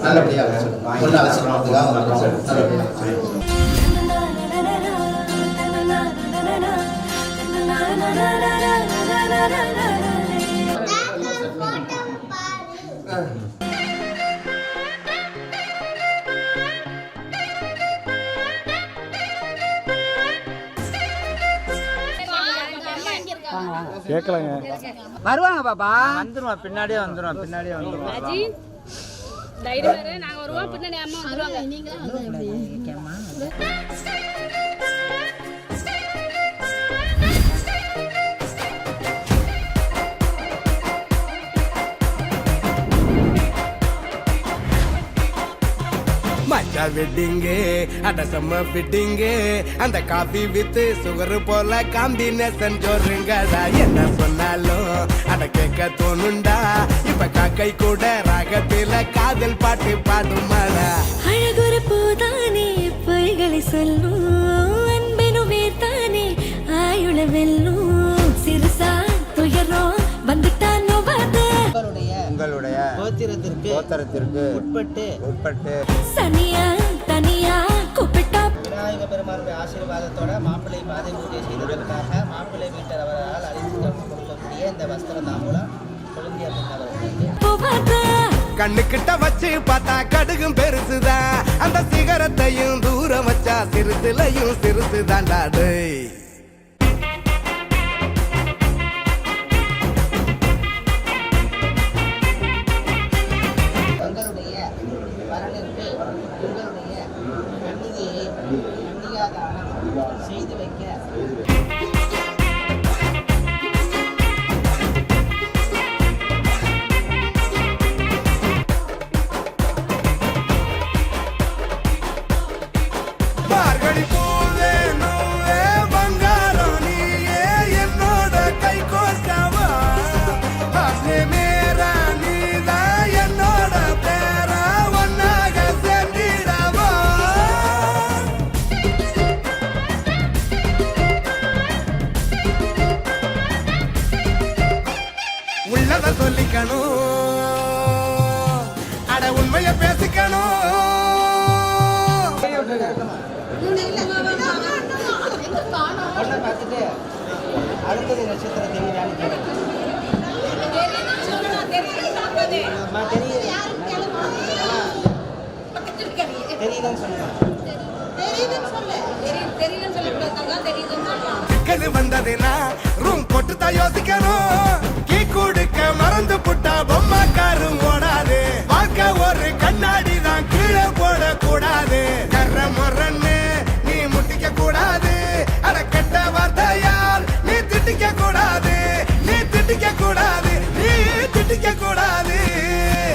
நல்லபடியாக பொண்ணு அழைச்சிட்டு கேட்கலங்க. வருவாங்க பாப்பா. வந்துருவான், பின்னாடியே வந்துருவான். நாங்க வருவோம், பின்னாடி அம்மா வந்துருவாங்க. மஞ்சா வெட்டிங்கு அட செம்ம ஃபிட்டிங்கு அந்த காபி வித் சுகர் போல காம்பினேஷன் ஜோருங்கடா. என்ன சொன்னாலும் அட கேட்க தோணுண்டா. இப்ப காக்கை கூட ராகத்தில காதல் பாட்டு பாடுமாடா. அழகுற பூதானே பொய்களை சொல்லும் அன்பெனும் வேர்த்தானே ஆயுள வெல்லும் சிறுசா துயரம் வந்துட்டான் உங்களுடைய கோத்திரத்திற்கு உட்பட்டு சனியா தனியா கூப்பிட்டா விநாயக பெருமானுடைய ஆசீர்வாதத்தோட மாப்பிள்ளை பாதை பூஜை செய்ததற்காக மாப்பிள்ளை வீட்டர் அவரால் அறிந்து கொடுக்கக்கூடிய இந்த வஸ்திர தாம்பூலம் கொழுந்தியா கண்ணுக்கிட்ட வச்சு பார்த்தா கடுகும் பெருசுதான். அந்த சிகரத்தையும் தூரம் வச்சா சிறுசுலையும் சிறுசுதான்டாடு. செய்து வைக்க மார்கழி பூவே நூவே பங்காரம் நீயே என்னோட கை கோர்க்கவா. அஸ்னே மேரா நீதா என்னோட பேரா ஒன்னாக சேர்ந்திடவா. உள்ளத சொல்லிக்கணும், அட உண்மைய பேசிக்கணும். பொண்ணை பார்த்துட்டு அடுத்தது நட்சத்திரம் தெரியுதான்னு கேட்குறேன். தெரியுதான்னு சொல்லுவேன். சிக்கல் வந்ததுன்னா ரூம் போட்டு தான் யோசிக்கணும். கீ கொடுக்க மறந்து புட்டா பொம்மை காரும் ஓடாது. வாழ்க்கை ஒரு கண்ணாடி தான், கீழே போடக்கூடாது. கர்ற முறன்னு நீ முட்டிக்க கூடாது. அட கெட்ட வார்த்தையால் நீ திட்டிக்க கூடாது. நீ திட்டிக்க கூடாது. நீ திட்டிக்க கூடாது.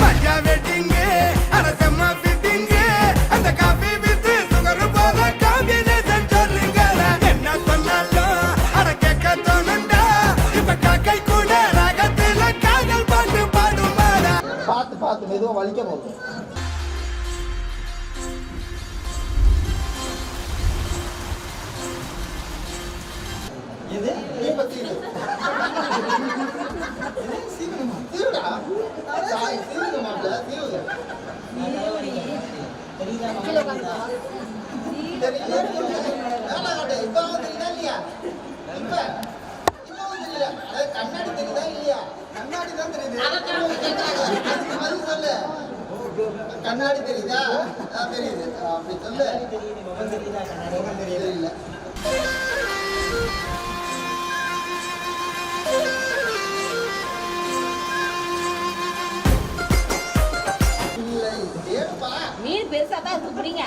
மஞ்சா வெட்டிங்கு அட செம்ம ஃபிட்டிங்கு அந்த காபி வித்து சுகர் போல காம்பினேஷன் சொல்லுங்களா. என்ன சொன்னாலும் அட கேட்க தோணுண்டா. இப்ப காக்கை கூட ராகத்துல காதல் பாட்டு பாடுமாடா. பார்த்து மெதுவா வலிக்க போகுது. இது கண்ணாடி தெரியுதா இல்லையா? கண்ணாடி தான் தெரியுது. கண்ணாடி தெரியுதா? தெரியுது. அப்படி சொல்லு. தெரியல இல்ல. மீன் பெருசா தான் இருக்கு, பிடிங்க.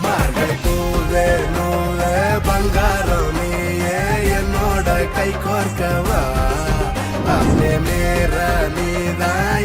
மார்கழி பூவே நூவே பங்காரம் நீயே என்னோட கை கோர்க்கவா. அஸ்னே மேரா நீதான்